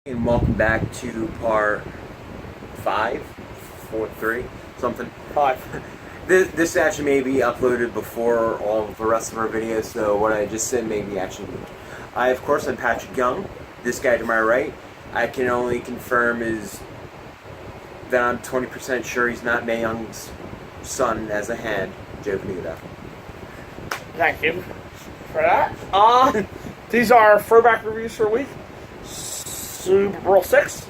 And welcome back to part 5, 4, 3, something. 5. This actually may be uploaded before all of the rest of our videos, so what I just said may be actually moved. Of course, I'm Patrick Young. This guy to my right, I can only confirm is that I'm 20% sure he's not Mae Young's son as a hand, Joe Canuto. Thank you for that. These are throwback reviews for a week. Superbrawl 6.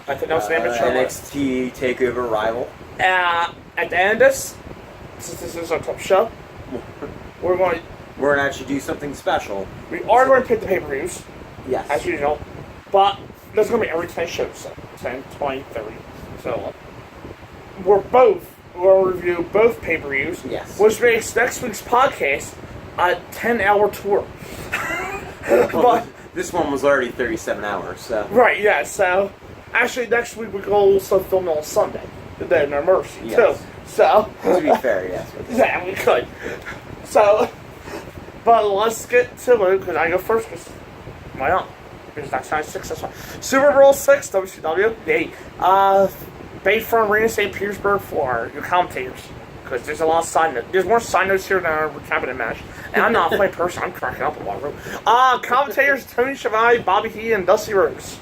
I think that was the name of the show. NXT TakeOver Rival. At the end of this, since this is our top show, we're going to actually do something special. We are going to pick the pay-per-views. Yes. As usual. But there's going to be every 10 shows. So 10, 20, 30. So we'll review both pay-per-views. Yes. Which makes next week's podcast a 10-hour tour. But this one was already 37 hours, so... Right, yeah, so... Actually, next week we're going to also film on Sunday. The Day of No Mercy, yes. too. So... To be fair, yes. Yeah, we could. So... But let's get to it, because I go first, because... Why not? Because that's 96, that's fine. Superbrawl 6, WCW. Hey, Bayfront Arena, St. Petersburg, Florida. Your commentators. Because there's a lot of side notes. There's more side notes here than our cabinet match. And I'm not a funny person. I'm cracking up a lot. Commentators Tony Schiavone, Bobby Heenan, and Dusty Rhodes.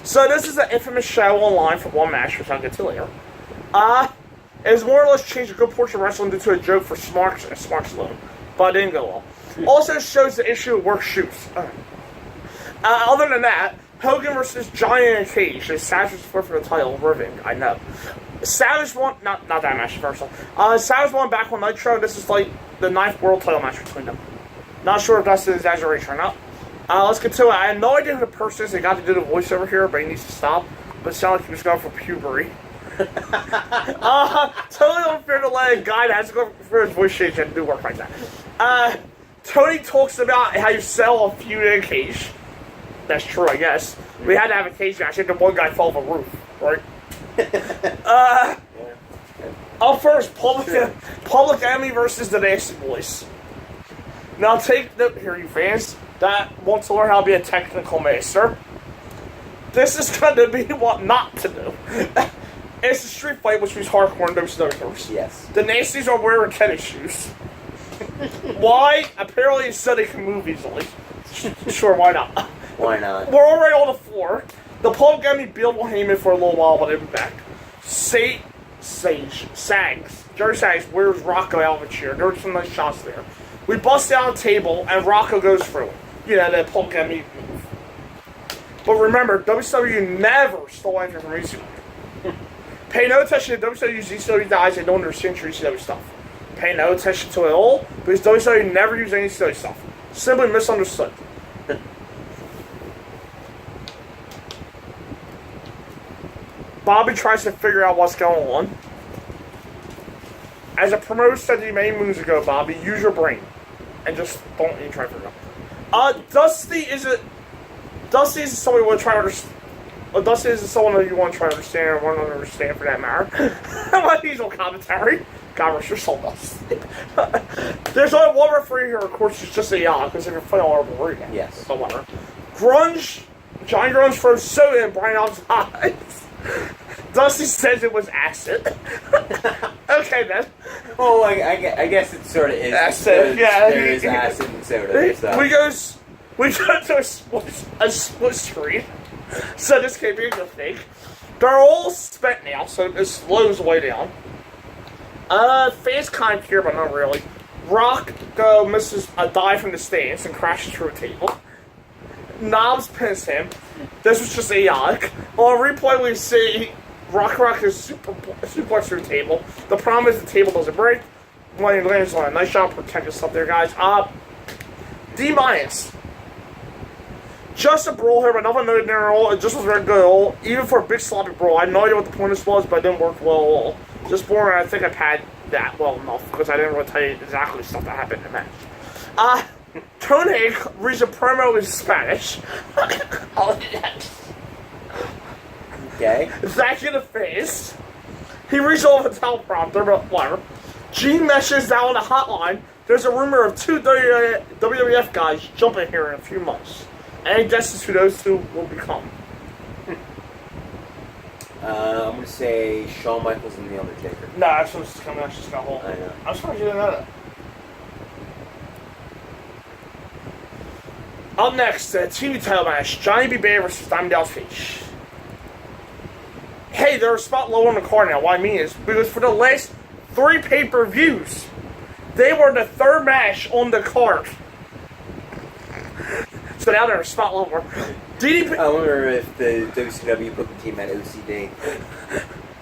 So this is an infamous show online for one match, which I'll get to later. It has more or less changed a good portion of wrestling due to a joke for Smarks and Smarks alone. But it didn't go well. Also shows the issue of work shoots. Other than that, Hogan versus Johnny in a cage. Is Savage for the title. Riveting, I know. Savage won, not that match, first one. Savage won back on Nitro, and this is like the 9th world title match between them. Not sure if that's an exaggeration or not. Let's get to it. I have no idea who the person is that got to do the voice over here, but he needs to stop. But it sounded like he was going for puberty. Totally unfair to let a guy that has to go for his voice change and do work like that. Tony talks about how you sell a feud in a cage. That's true, I guess. We had to have a cage match, and the one guy fell off a roof, right? Up first, Public Enemy versus the Nasty Boys. Now take note here, you fans, that want to learn how to be a technical master. This is going to be what not to do. It's a street fight, which means hardcore in WCW. Yes. The Nasties are wearing tennis shoes. Why? Apparently so they can move easily. Sure, why not? Why not? We're already on the floor. The Public Enemy beat Heyman for a little while, but they'll be back. Sags. Jerry Sags wears Rocco out of a chair. There were some nice shots there. We bust down a table, and Rocco goes through it. You know, the Public Enemy move. But remember, WCW never stole anything from ECW. Pay no attention to WCW's ECW guys that don't understand your ECW stuff. Pay no attention to it at all, because WCW never used any ECW stuff. Simply misunderstood. Bobby tries to figure out what's going on. As a promoter said to you many moons ago, Bobby, use your brain. And just don't even try to figure it out. Dusty isn't someone you want to try to understand. Dusty isn't someone that you want to try to understand or want to understand for that matter. My usual commentary. God rest your soul, Dusty. There's only one referee here, of course, it's just a yacht, because if you're fighting all over the ring. Yes. So whatever. Grunge. Johnny Grunge throws soda in Brian Allen's eyes. Dusty says it was acid. Okay, then. Well, I guess it sort of is. Acid, yeah. There is acid and soda. So. We go to a split screen. So this can't be a good thing. They're all spent now, so it slows way down. Fans kind of care, but not really. Rock misses a dive from the stands and crashes through a table. Knobs pins him. This was just idiotic. On replay, we see Rock is suplex through the table. The problem is the table doesn't break. When he lands on a nice shot, protect yourself there, guys. D-. Just a brawl here, but nothing noted there at all. It just was very good at all. Even for a big sloppy brawl. I had no idea what the point of this was, but it didn't work well at all. Just boring. I think I've had that well enough, because I didn't really tell you exactly stuff that happened in the match. Tony reads a promo in Spanish. Okay. Zach in the face. He reads over the teleprompter, but whatever. Gene meshes down on the hotline. There's a rumor of 2 WWF guys jumping here in a few months. Any guesses who those two will become? going to say Shawn Michaels and The Undertaker. No, that's what's coming. That's just got a hole. I know. I'm surprised you didn't know that. Up next, the TV title match: Johnny B. Bader versus Diamond Dallas Page. Hey, they're a spot lower on the card now. What I mean is, because for the last 3 pay-per-views, they were the 3rd match on the card. So now they're a spot lower. DDP. I wonder if the WCW put the team at OCD.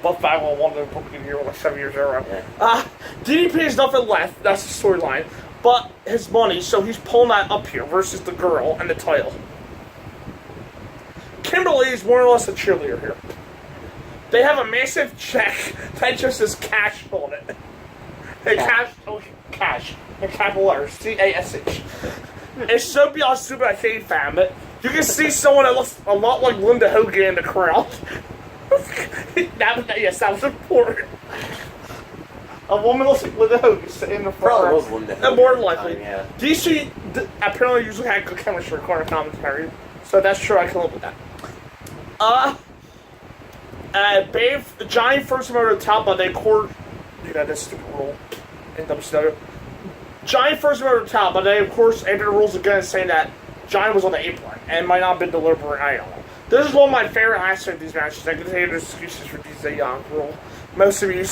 Both 5-on-1 they're booking here like 7 years in a row. Yeah. DDP has nothing left. That's the storyline. But his money, so he's pulling that up here versus the girl and the title. Kimberly is more or less a cheerleader here. They have a massive check that just says cash on it. And cash. In capital letters. C-A-S-H. It's so beyond stupid I can't fathom it. You can see someone that looks a lot like Linda Hogan in the crowd. that was important. A woman looks like Linda Hogan sitting in the front. Probably was Linda Hogan. More than likely. Yeah. DC apparently usually had good chemistry in corner commentary, so that's true. I can live with that. Johnny first moved to the top, but they court. You know, this stupid rule in WCW. Johnny first moved to the top, but they, of course, entered the rules again saying that Johnny was on the apron and might not have been deliberate. I don't know. This is one of my favorite aspects of these matches. I can tell you there's excuses for these rule. Most of you.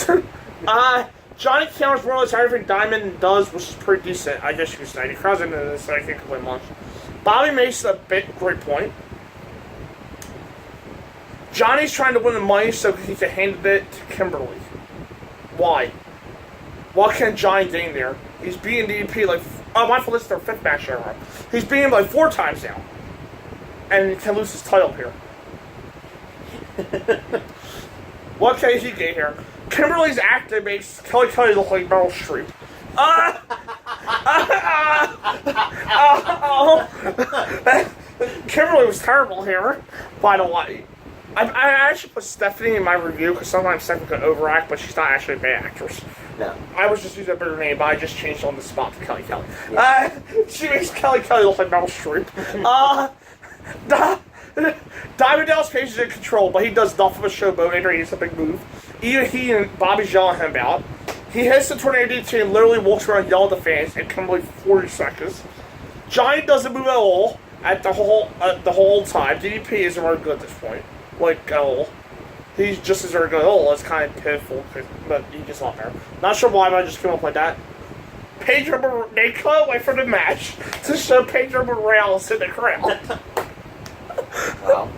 Johnny counters more or less everything Diamond does, which is pretty decent. I guess you could say. He crowds into this, so I can't complain much. Bobby makes a great point. Johnny's trying to win the money so he can hand it to Kimberly. Why? Why can't Johnny get in there? He's beating DDP like... Oh, my fault, this is their 5th match ever. He's beating him like 4 times now. And he can lose his title here. What can he get here? Kimberly's acting makes Kelly look like Meryl Streep. Kimberly was terrible here, by the way. I actually put Stephanie in my review because sometimes Stephanie could overact, but she's not actually a bad actress. No. I was just using a better name, but I just changed on the spot to Kelly. Yeah. She makes Kelly look like Meryl Streep. Diamond Dallas Page is in control, but he does nothing but showboat and he's a big move. Even he and Bobby's yelling him out. He hits the tornado DT and literally walks around yelling at the fans in Kimberly 40 seconds. Johnny doesn't move at all at the whole time. DDP isn't very good at this point. Like, at all. He's just as very good at all. It's kind of pitiful, but he gets a lot better. Not sure why, but I just came up like that. They cut away from the match to show Pedro Morales in the crowd. Wow.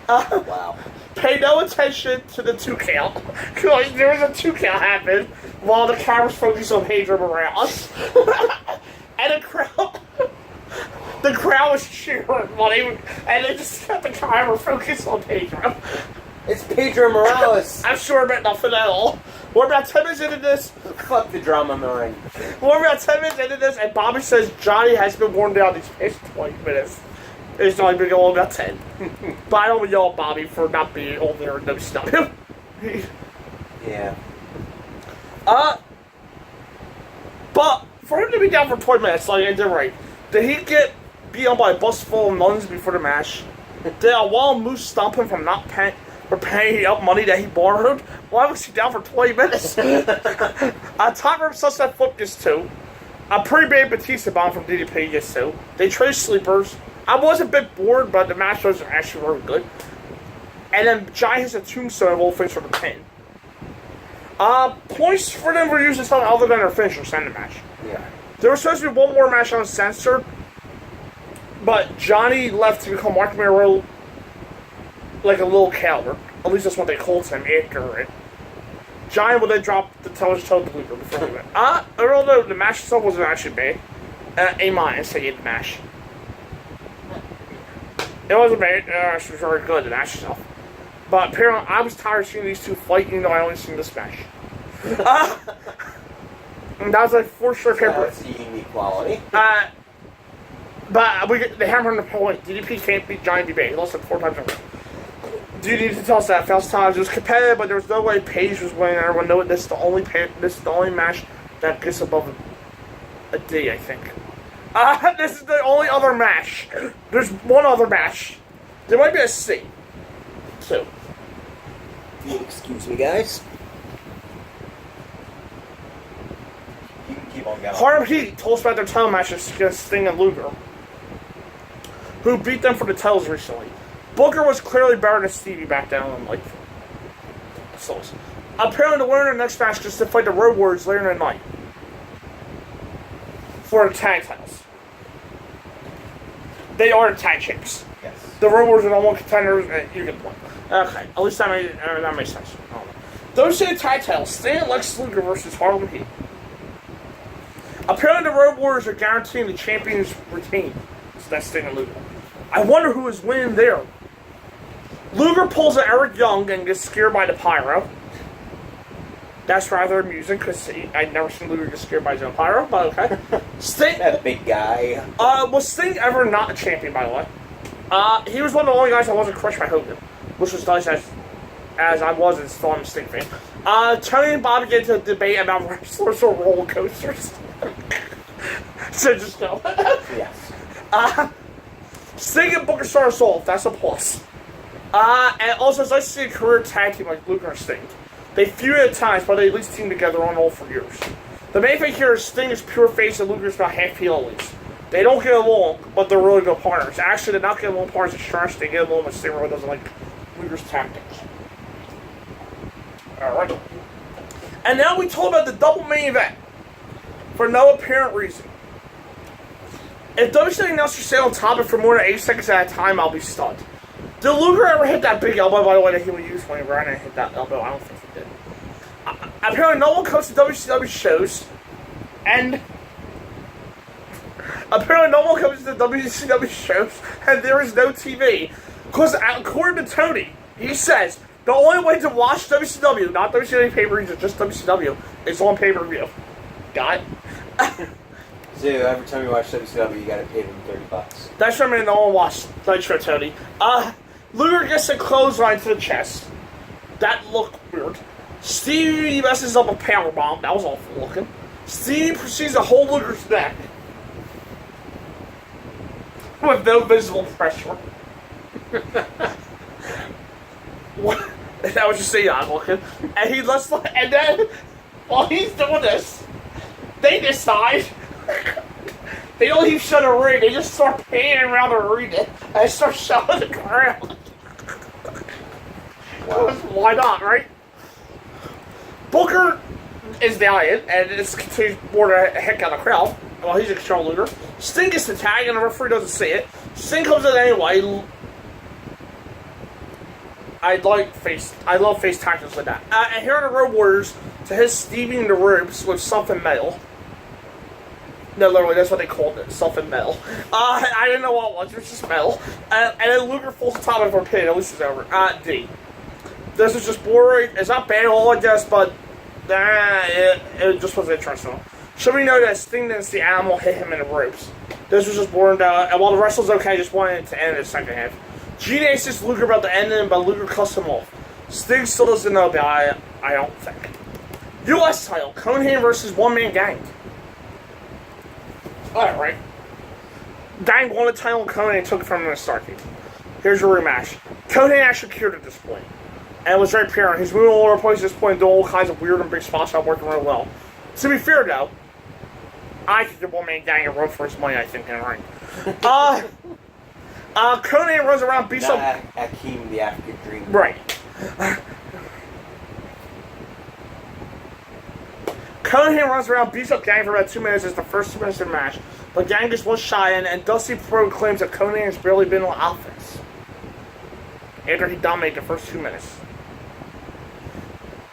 Wow. Pay no attention to the 2 count. Because there was a 2 count happen while the camera's focused on Pedro Morales. And the crowd was cheering while and they just kept the camera focused on Pedro. It's Pedro Morales. I'm sure about nothing at all. We're about 10 minutes into this. Fuck the drama in the ring. We're about 10 minutes into this, and Bobby says Johnny has been worn down these past 20 minutes. It's only been going about 10. But I don't yell at Bobby for not being over there in WCW. Yeah. But for him to be down for 20 minutes, like I did right, did he get beat up by a bus full of nuns before the match? Did a wild moose stop him from not paying up money that he borrowed? Why was he down for 20 minutes? Top rope sunset flip gets 2. A pretty big Batista bomb from DDP gets 2. They trade sleepers. I was a bit bored, but the match was actually very good. And then Johnny has a tombstone will finish for the pin. Points for them were used as something other than their finisher to end the match. Yeah. There was supposed to be one more match uncensored, but Johnny left to become Mark Mero like a little coward. At least that's what they called him after it. Johnny would then drop the television told the blooper before he went. Although the match itself wasn't actually bad. A- I hate the match. It wasn't bad. It was very good, the match itself. But apparently, I was tired of seeing these 2 fight, even though I only seen this match. And that was like 4 straight paper. That's unique quality. But they hammer on the point. DDP can't beat Johnny B. Bay. He lost like 4 times in a row. Do you need to tell us that? Fast times. It was competitive, but there was no way Paige was winning. Everyone knew it. This is the only match that gets above a D, I think. This is the only other match. There's one other match. There might be a C. 2. Excuse me, guys. You can keep on going. Harlem Heat told us about their title matches against Sting and Luger, who beat them for the titles recently. Booker was clearly better than Stevie back down on like souls. Apparently, the winner of the next match is to fight the Road Warriors later in the night for the tag titles. They are the tag champs. Yes. The Road Warriors are the one contenders. You get one. Okay, at least that makes sense. I don't know. Those two tag titles: Sting and Lex Luger versus Harlem Heat. Apparently, the Road Warriors are guaranteeing the champions retain. So that's Sting and Luger. I wonder who is winning there. Luger pulls an Eric Young and gets scared by the pyro. That's rather amusing because I'd never seen Luger get scared by his own pyro, but okay. Sting, That big guy. was Sting ever not a champion, by the way? He was one of the only guys that wasn't crushed by Hogan, which was nice as I was and still am a Sting fan. Tony and Bobby get into a debate about wrestlers or roller coasters. So just go. Yes. Sting and Booker start us off. That's a plus. And also, it's nice to see a career tag team like Luger and Sting. They feud at times, but they at least team together on all for years. The main thing here is Sting is pure face and Luger's about half heel at least. They don't get along, but they're really good partners. Actually, they're not getting along partners at Sharks. They get along, but Sting really doesn't like Luger's tactics. Alright. And now we talk about the double main event. For no apparent reason. If WCW announcers stay on topic for more than 8 seconds at a time, I'll be stunned. Did Luger ever hit that big elbow, by the way, that he would use when he ran and hit that elbow? I don't think he did. Apparently, no one comes to WCW shows, and apparently no one comes to WCW shows, and there is no TV. Because according to Tony, he says, the only way to watch WCW, not WCW pay-per-views, just WCW, is on pay-per-view. Got it? So every time you watch WCW, you gotta pay them $30. That's what I mean, no one watched Nitro, Tony. Luger gets a clothesline to the chest. That looked weird. Stevie messes up a powerbomb. That was awful looking. Stevie proceeds to hold Luger's neck with no visible pressure. What? That was just odd looking. And he lets, and then while he's doing this, they decide they don't even show the ring. They just start panning around the arena and start showing the crowd. Wow. Why not, right? Booker is dying, and it's continues to bore the heck out of the crowd while he's in control of Luger. Sting gets the tag, and the referee doesn't see it. Sting comes in anyway. I love face tactics like that. And here are the Road Warriors to hit Stevie in the ribs with something metal. No, literally, that's what they called it, something metal. I didn't know what it was, it was just metal. And then Luger falls on top of her pin, at least it's over. D. This is just boring. It's not bad at all, I guess, but it just was interesting. Should we know that Sting didn't see Animal hit him in the ribs? This was just boring, and while the wrestle's okay, I just wanted it to end in the second half. Gene asked Luger about the ending, but Luger cussed him off. Sting still doesn't know about it, I don't think. U.S. title, Conan versus One Man Gang. Alright. Gang won the title and Conan took it from him in the Starcade. Here's your rematch. Conan actually cured at this point. And it was very apparent. He's moving all over the place at this point, doing all kinds of weird and big spots not working really well. To be fair though, I could give One Man Gang a run for his money, I think, in the ring. Conan runs around, beats up Akeem the African Dream. Right. Conan runs around, beats up Gang for about 2 minutes. It's the first 2 minutes of the match. But Gang gets one shot in, and Dusty proclaims that Conan has barely been on offense after he dominated the first 2 minutes.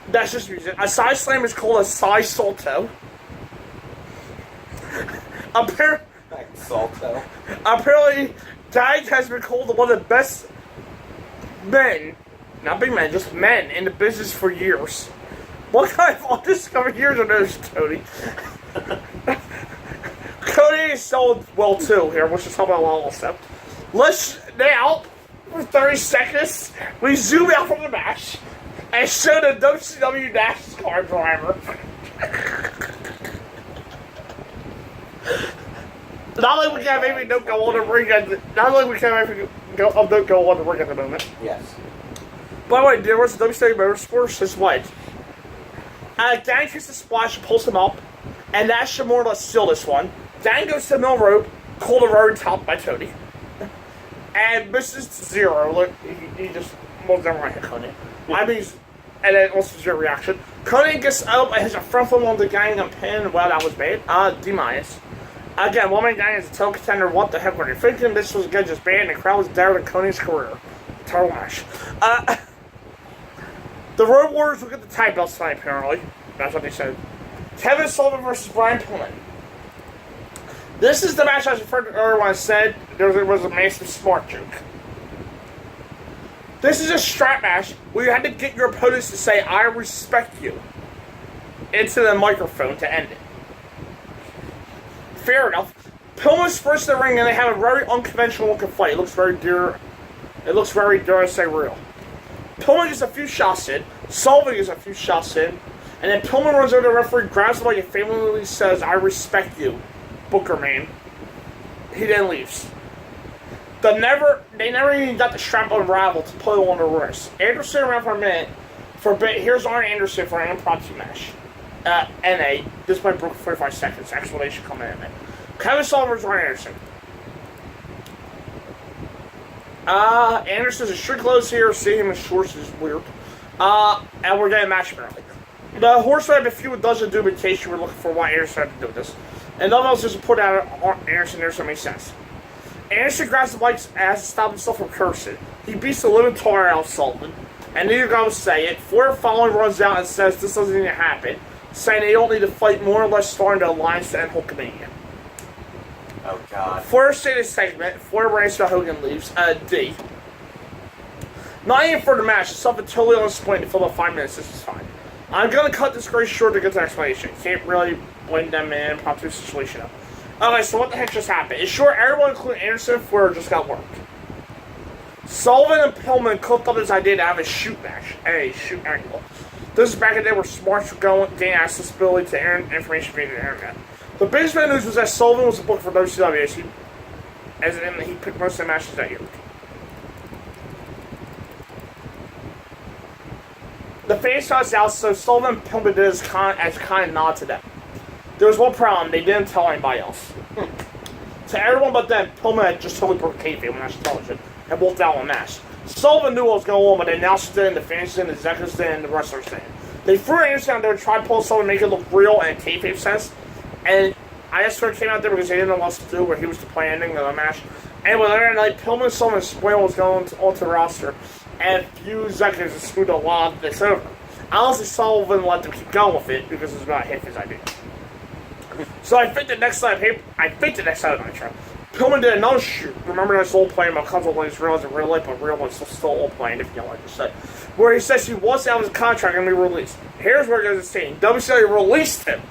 That's just music. A side slam is called a side salto. Apparently, Gang has been called one of the best men, not big men, just men in the business for years. What kind of undiscovered years are those, Tony? Cody is sold well too here, which is talking about a lot of stuff. Let's now, for 30 seconds, we zoom out from the match and show the WCW NASCAR driver. Not only we can maybe don't go on the ring at the, not only we can maybe don't go on the ring at the moment. Yes. By the way, there was a WCW Motorsports as what? Gang takes the splash and pulls him up, and that should more or less seal this one. Gang goes to the middle rope, called a road top by Tony. And misses to 0. Look, he just was never going to hit Conan. I mean, and then also 0 reaction. Conan gets up and has a front flip on the Gang and pin. Well, that was bad. D-. Again, Woman Gang is a title contender. What the heck were they thinking? This was again just bad, and the crowd was down in Conan's career. Terrible match. The Road Warriors will get the tag belts tonight, apparently. That's what they said. Kevin Sullivan versus Brian Pillman. This is the match I was referring to earlier when I said there was a massive smart joke. This is a strap match where you had to get your opponents to say, "I respect you," into the microphone to end it. Fair enough. Pillman's first in the ring, and they have a very unconventional looking fight. It looks very dare I say, real. Pillman gets a few shots in, Sullivan gets a few shots in, and then Pillman runs over to the referee, grabs him like and famously says, "I respect you, Booker man." He then leaves. They never even got the strap unraveled to put it on the wrist. Anderson around for a bit. Here's Arn Anderson for an impromptu match. NA. This might broke 45 seconds. Explanation coming in a minute. Kevin Sullivan versus Arn Anderson. Anderson's in street clothes here. Seeing him in shorts is weird. And we're getting a match apparently. The Horsemen have a few dozen do in case you were looking for why Anderson had to do with this. And nothing else just put out Anderson there, so it makes sense. Anderson grabs the mics and has to stop himself from cursing. He beats the living tar out of Sullivan. And neither guy will say it. Flair finally runs out and says this doesn't even happen, saying they don't need to fight, more or less starting to alliance to end Hulkamania. Oh, God. Flair stated segment. Flair runs to Hogan leaves. D. Not even for the match. It's something totally unexplained to fill up 5 minutes. This is fine. I'm going to cut this very short to get to the explanation. Can't really blame them in an impromptu situation up. Okay, so what the heck just happened? In short, everyone, including Anderson and Flair, just got worked. Sullivan and Pillman cooked up this idea to have a shoot match and a shoot angle. This is back in the day where smarts were gaining accessibility to information via the internet. The biggest bit of news was that Sullivan was booked for WCW as he picked most of the matches that year. The fans shot out, so Sullivan and Pillman did as kind of nod to them. There was one problem, they didn't tell anybody else. To everyone but them, Pillman had just totally broke kayfabe on national television and walked out on match. Sullivan knew what was going on, but the announcers did, the fans did, the executives did, and the wrestlers did. They threw Anderson out there to try to pull Sullivan, make it look real and kayfabe sense. And I just sort of came out there because they didn't know what else to do, where he was the play ending of the match. Anyway, later that night, Pillman and Sullivan explained what was going onto the roster, and a few executives have screwed a lot of this over. Honestly, Sullivan let them keep going with it because it was about half his idea. So I think the next time Nitro, Pillman did another shoot. Remember this old play about console players realized in real life, but real one's still old playing, if you don't like to say. Where he says he wants out of his contract and be released. Here's where it goes insane. WCW released him.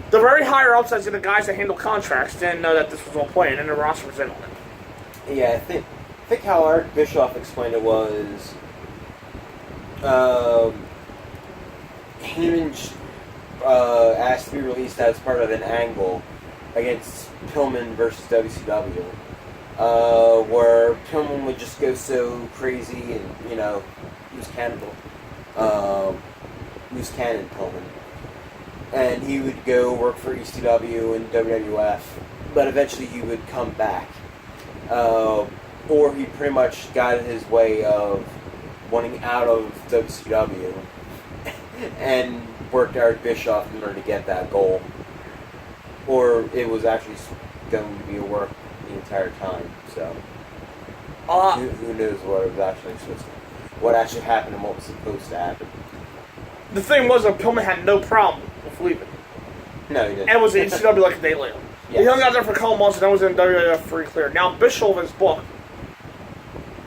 The very higher ups, as in the guys that handle contracts, didn't know that this was all playing, and the roster was in on it. Yeah, I think how Eric Bischoff explained it was, Heyman asked to be released as part of an angle against Pillman versus WCW, where Pillman would just go so crazy and, use cannibal, loose cannon Pillman. And he would go work for ECW and WWF, but eventually he would come back. Or he pretty much got his way of wanting out of WCW and worked Eric Bischoff in order to get that goal. Or it was actually going to be a work the entire time, so who knows what actually happened and what was supposed to happen. The thing was that Pillman had no problem with leaving. No, he didn't. And was in ECW like a day later. Yes. He hung out there for a couple months and then was in WWF free clear. Now Bischoff in his book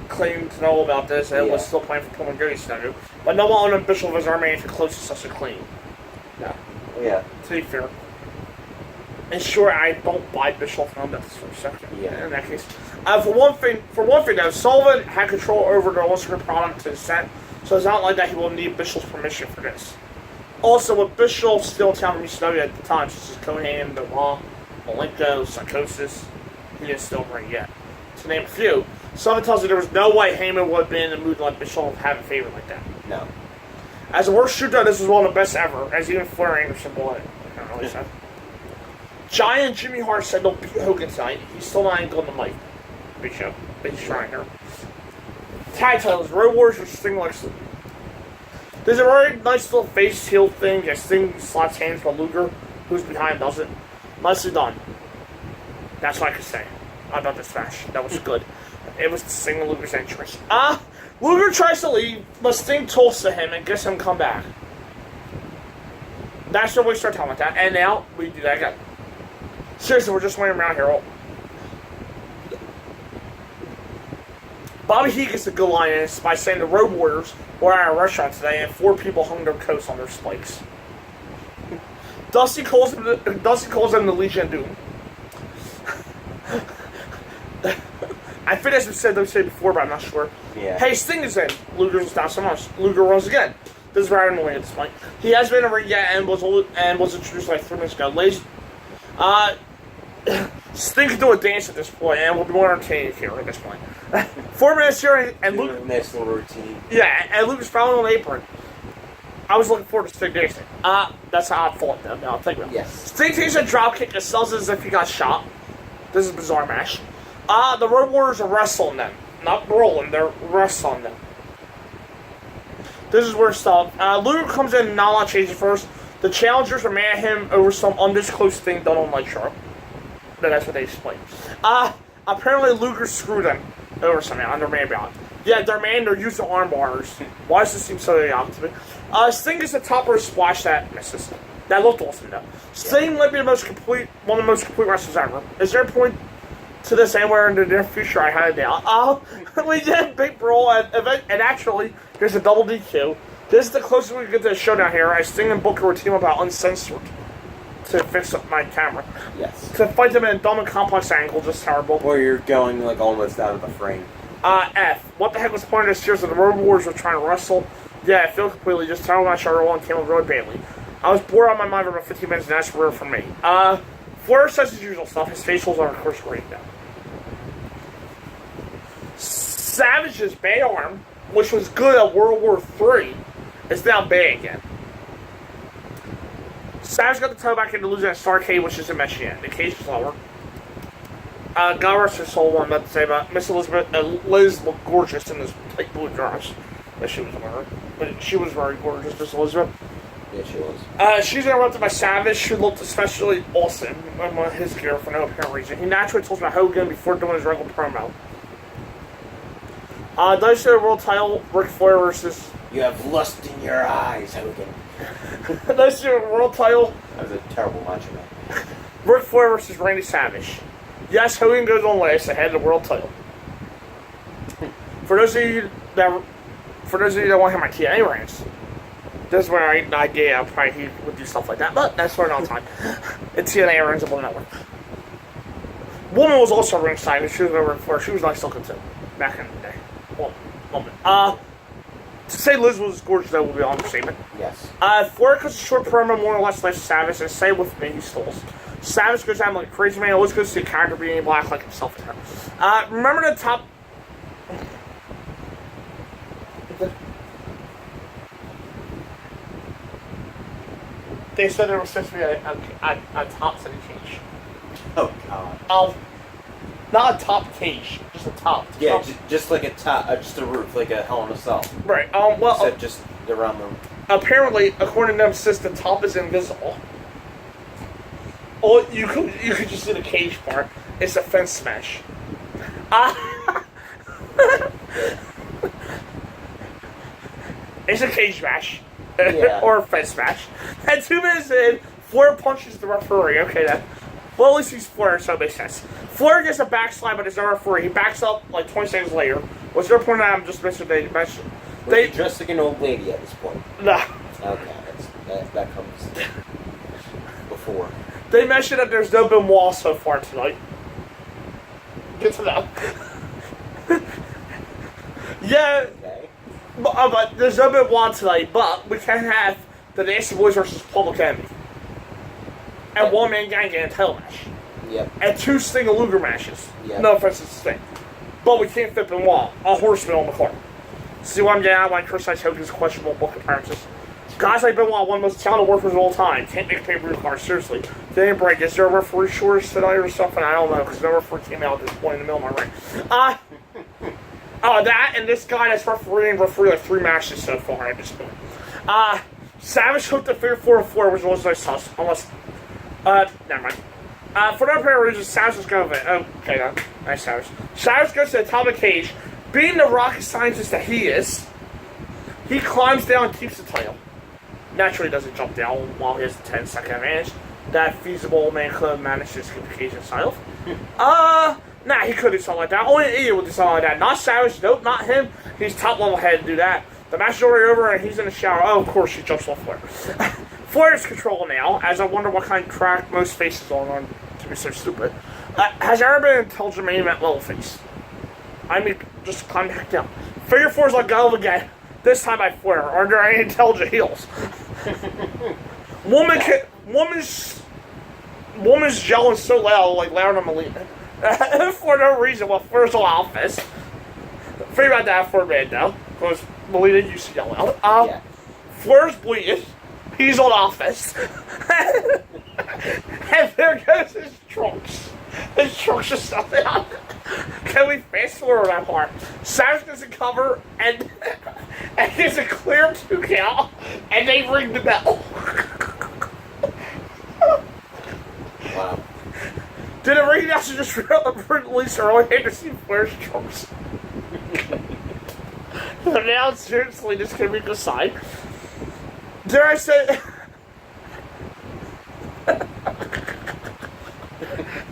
claimed to know about this and was still playing for Pillman during ECW. But no one on Bischoff was our man for close to such a clean. No. Yeah. To be fair. And sure, I don't buy Bischoff on this for a second. Yeah. In that case. For one thing though, Sullivan had control over the Ulster product to the set, so it's not like that he will need Bischoff's permission for this. Also, with Bischoff still in town from ECW at the time, such as Conan, The Raw, Malenko, Psychosis, he is still right yet. To name a few. Something tells me there was no way Heyman would have been in the mood to let Bischoff have a favorite like that. No. As a worst shootout, this was one of the best ever, as even Flair Anderson blew it. I can't really say. Giant Jimmy Hart said they'll beat Hogan tonight. He's still not even on the mic. Big show. Big trying here. Tag titles. Road Warriors versus Sting Lex. There's a very nice little face heel thing. As Sting slots hands while Luger, who's behind, does it. Nicely done. That's what I could say about this match. That was good. It was Sting and Luger's entrance. Luger tries to leave, but Sting tosses to him and gets him to come back. That's where we start talking about that. And now we do that again. Seriously, we're just waiting around here. Bobby Hee gets a good line in this by saying the Road Warriors were at a restaurant today and 4 people hung their coats on their spikes. Dusty calls them the Legion of Doom. I think as we said before, but I'm not sure. Yeah. Hey, Sting is in. Luger's down so much. Luger runs again. This is very annoying at this point. He has been in a ring yet and was introduced like 3 minutes ago. Ladies, Sting can do a dance at this point, and will be more entertaining here at this point. 4 minutes here, and Luke. Nice little routine. Yeah, and Luke is fouled on the apron. I was looking forward to Sting dancing. That's how I thought though. Now think about it. Yes. Sting takes a drop kick and sells it as if he got shot. This is a bizarre match. The Road Warriors are wrestling them. Not rolling, they're wrestling them. This is where stuff. Luger comes in, not a lot changes first. The challengers are mad at him over some undisclosed thing done on Nitro. That's what they explained. Apparently Luger screwed them over something on their man bout. Yeah, they're using arm bars. Why does this seem so idiotic to me? Sting is the top of a splash that misses. That looked awesome though. Sting might be one of the most complete wrestlers ever. Is there a point to this anywhere in the near future? I highly doubt. We did a big brawl, and actually, there's a double DQ. This is the closest we get to a showdown here. I Sting and Booker were teaming up about uncensored to fix up my camera. Yes. To fight them in a dumb and complex angle, just terrible. Or you're going like almost out of the frame. F. What the heck was the point of this series? The Road Warriors were trying to wrestle. Yeah, I feel completely just terrible match overall and came up really badly. I was bored out of my mind for about 15 minutes, and that's rare for me. Flair says his usual stuff. His facials are, of course, great now. Savage's bad arm, which was good at World War III, is now bad again. Savage got the toe back into losing at Starcade, which isn't mentioned yet. The cage is lower. God rest her soul, what I'm about to say about Miss Elizabeth. Liz looked gorgeous in this tight blue dress that she was wearing. But she was very gorgeous, Miss Elizabeth. Yeah, she was. She's interrupted by Savage, who looked especially awesome in his gear for no apparent reason. He naturally told about Hogan before doing his regular promo. WCW World Title, Ric Flair versus... You have lust in your eyes, Hogan. WCW World Title... That was a terrible match, man. Ric Flair versus Randy Savage. Yes, Hogan goes on last ahead of the world title. For those of you that want to hear my TNA rants, this is where I had an idea probably he would do stuff like that, but that's for another time. It's TNA runs up on the network. Woman was also ringside, and she was over for. She was nice looking too, back in the day. Well, woman. To say Liz was gorgeous, that would be an understatement. Yes. Flair cuts a short promo, more or less like Savage, and say with me, he stalls. Savage goes down like a crazy man. Always good to see a character being black like himself there. Remember the top... They said there was supposed to be a top city cage. Oh, God. Not a top cage, just a top. Yeah, just like a top, just a roof, like a Hell in a Cell. Right, well... Except just around the... Apparently, according to them, since the top is invisible... Oh, you could just see the cage part. It's a fence smash. It's a cage smash. Yeah. Or a fence smash. And 2 minutes in, Flair punches the referee. Okay, then. Well, at least he's Flair, so it makes sense. Flair gets a backslide, but there's no referee. He backs up like 20 seconds later. What's their point out? I'm just missing they mentioned. They dressed like an old lady at this point. No. Okay, that comes before. They mentioned that there's no Benoit so far tonight. Good to know. Yeah, Okay. but there's no Benoit tonight, but we can have the Nasty Boys versus Public Enemy. And one man gang and a title match. Yep. And 2 Sting and Luger matches. Yep. No offense to Sting. but we can't fit Benoit, a horseman on the card. See what I'm getting at when I criticize Hogan's questionable book appearances? Guys like Benoit, one of the most talented workers of all time, can't make pay-per-view cards, seriously. They didn't break. Is there a referee shortage tonight or something? I don't know, because no referee came out at this point in the middle of my ring. That and this guy that's refereed like 3 matches so far at this point. Savage hooked the figure 4-4, which was nice toss. Almost. Never mind. For no apparent reason, Savage is going to win. Okay, no. Nice Savage. Savage goes to the top of the cage. Being the rocket scientist that he is, he climbs down and keeps the title. Naturally, doesn't jump down while he has the 10-second advantage. That feasible man could have managed to keep the cage himself. Nah, he could do something like that. Only an idiot would do something like that. Not Savage, nope, not him. He's top level head to do that. The match is already over and he's in the shower. Oh, of course, he jumps off Flair. Flair is control now, as I wonder what kind of crack most faces are on to be so stupid. Has there ever been an intelligent main event level face? I mean, just climb back down. Figure 4's like go again. This time by Flair. Are there any intelligent heels? Woman's yelling so loud, like louder than Melina. For no reason, while Flair's on office. Think about that for a minute, though, because Melina used to yell out. Yeah. Flair's bleeding. He's on office. And there goes his trunks. His trunks just fell down. Can we fast forward that part? Savage doesn't cover, and it's a clear 2 count, and they ring the bell. Wow. Did the ring announcer just release early to see Flair's trunks? Now, seriously, this can be the side. Dare I say...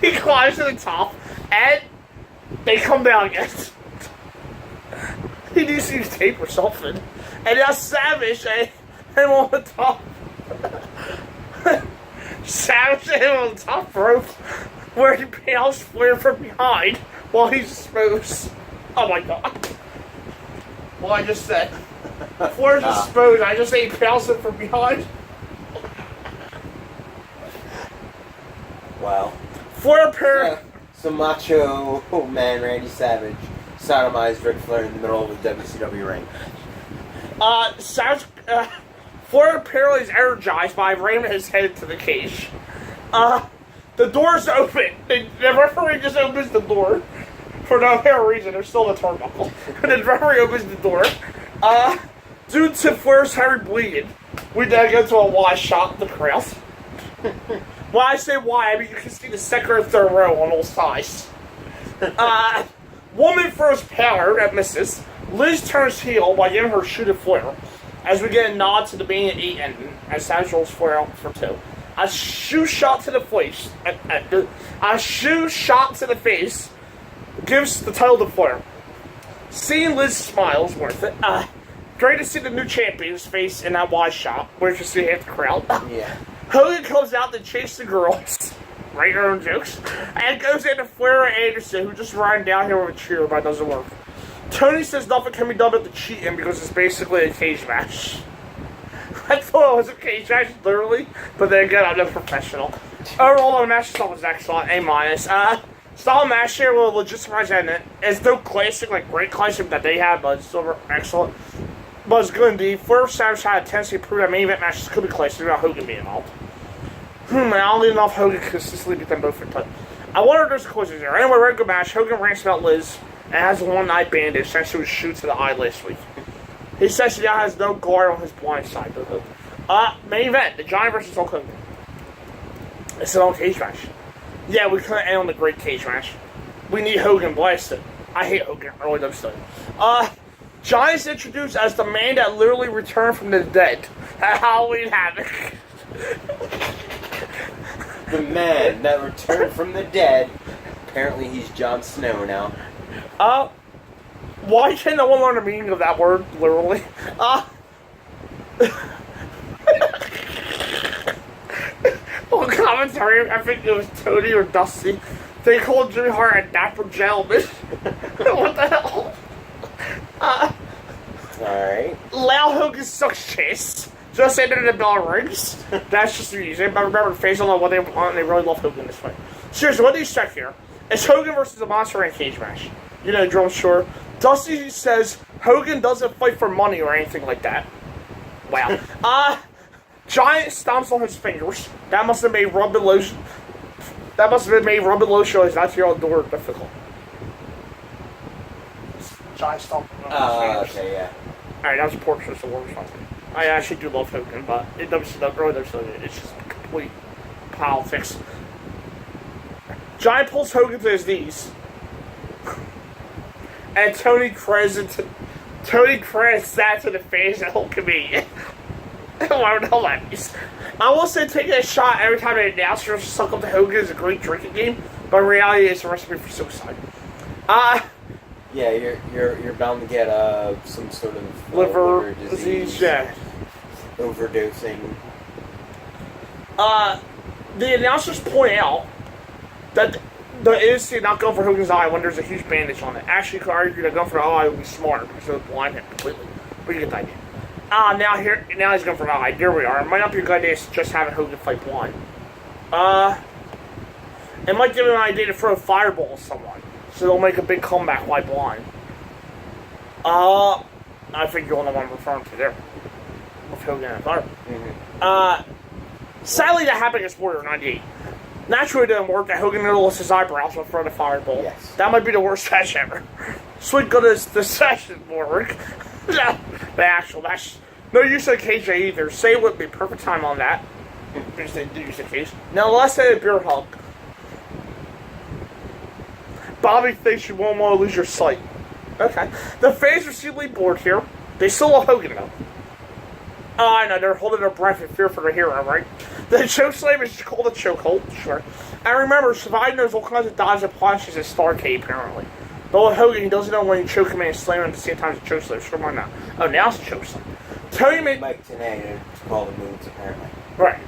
He climbs to the top, and they come down again. He needs to use tape or something. And now Savage and him on the top. Savage and him on the top rope, where he pales Flair from behind while he exposed. Oh my god. Well, I just said. Flair's exposed, I just say he pales him from behind. Wow. Flair pair. So Macho Man Randy Savage sodomized Ric Flair in the middle of the WCW ring. Savage, Flair apparently is energized by ramming his head into the cage. The door's open. The referee just opens the door. For no apparent reason, there's still a turnbuckle. The referee opens the door. Due to Flair's heavy bleeding, we then go to a wide shot of the crowd. When I say why, I mean you can see the second or third row on all sides. Woman throws power that misses. Liz turns heel by giving her shoot at Flair. As we get a nod to the main 8 ending, as Savage rolls Flair out for 2. A shoe shot to the face. A shoe shot to the face gives the title to Flair. Seeing Liz smile is worth it. Great to see the new champion's face in that wide shot, where you can see half the crowd. Yeah. Hogan comes out to chase the girls, write her own jokes, and goes into Flair and Anderson, who just riding down here with a cheer, but it doesn't work. Tony says nothing can be done but the cheating because it's basically a cage match. I thought it was a cage match, literally, but then again, I'm no professional. Overall, the match itself was excellent, A-. Style match here will legitimize it. It's no classic, like great classic that they have, but it's still excellent. But it's good indeed. Flair Savage had a tendency to prove that main event matches could be classic without Hogan being involved. I don't even know if Hogan could consistently beat them both for time. I wonder if there's a question there. Anyway, very good match. Hogan rants about Liz and has a one-eye bandage thanks to his shoot to the eye last week. He says he now has no guard on his blind side, though. Main event, the Giant versus Hulk Hogan. It's an old cage match. Yeah, we couldn't end on the great cage match. We need Hogan blasted. I hate Hogan. I really don't study. Giant's introduced as the man that literally returned from the dead at Halloween Havoc. The man that returned from the dead. Apparently he's Jon Snow now. Why can't no one learn the meaning of that word, literally? On commentary, I think it was Tony or Dusty, they called Jimmy Hart a dapper gentleman. What the hell? Alright. Loud Hogan sucks chase. Just ended the bell rings. That's just the reason. But remember, fans don't know what they want, and they really love Hogan this way. Seriously, what do you expect here? It's Hogan versus the Monster in a cage match. You know, drum sure. Dusty says Hogan doesn't fight for money or anything like that. Wow. Giant stomps on his fingers. That must have made rubbing lotion. That must have made rubbing lotion his 9-year-old door difficult. Giant stomp on his fingers. Okay, yeah. Alright, that was a poor choice of words. I actually do love Hogan, but in WCW, it's just complete politics. Giant pulls Hogan to his knees. And Tony Kraz sat to the face and Hulk comedian. I don't know that means. I will say taking a shot every time an announcer suck up to Hogan is a great drinking game, but in reality it's a recipe for suicide. Yeah, you're bound to get some sort of liver disease, yeah. Overdosing. The announcers point out that the AOC not going for Hogan's eye when there's a huge bandage on it. Actually, could argue that going for the eye would be smart because it would blind him completely. But you get the idea. Now he's going for the eye. There we are. It might not be a good idea to just having Hogan fight blind. It might give him an idea to throw a fireball at someone, so they'll make a big comeback while blind. I think you'll know what I'm referring to there. With Hogan and Fire. Mm-hmm. Sadly, that happened against Warrior 98. Naturally, it didn't work. That Hogan lost his eyebrows in front of the fireball. Yes. That might be the worst match ever. Sweet goodness, the session work. The actual match. No use of KJ either. Say it would be perfect time on that. Because they did use the case. Now, let's say a beer hug. Bobby thinks you won't want to lose your sight. Okay. The fans are seemingly bored here. They still love Hogan, though. Oh, I know, they're holding their breath in fear for the hero, right? The chokeslam is called a chokehold, sure. And remember, Survivor knows all kinds of dives and punches and Starcade, apparently. But with Hogan, he doesn't know when you choke him and slam him at the same time as a chokeslam. Sure, why not? Oh, now it's a chokeslam. Tony makes... Mike Tenay to call the moves, apparently. Right.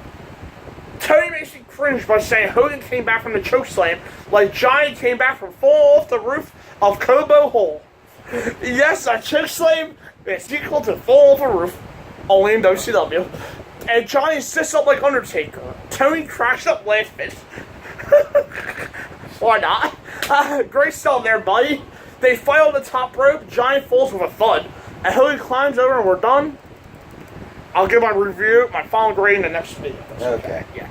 Tony makes me cringe by saying Hogan came back from the chokeslam like Johnny came back from falling off the roof of Cobo Hole. Yes, a chokeslam is equal to fall off a roof. Only in WCW. And Johnny sits up like Undertaker. Tony cracks up laughing. Why not? Great stuff there, buddy. They fight on the top rope. Johnny falls with a thud. And Hogan climbs over and we're done. I'll give my review, my final grade in the next video. Okay. Yeah.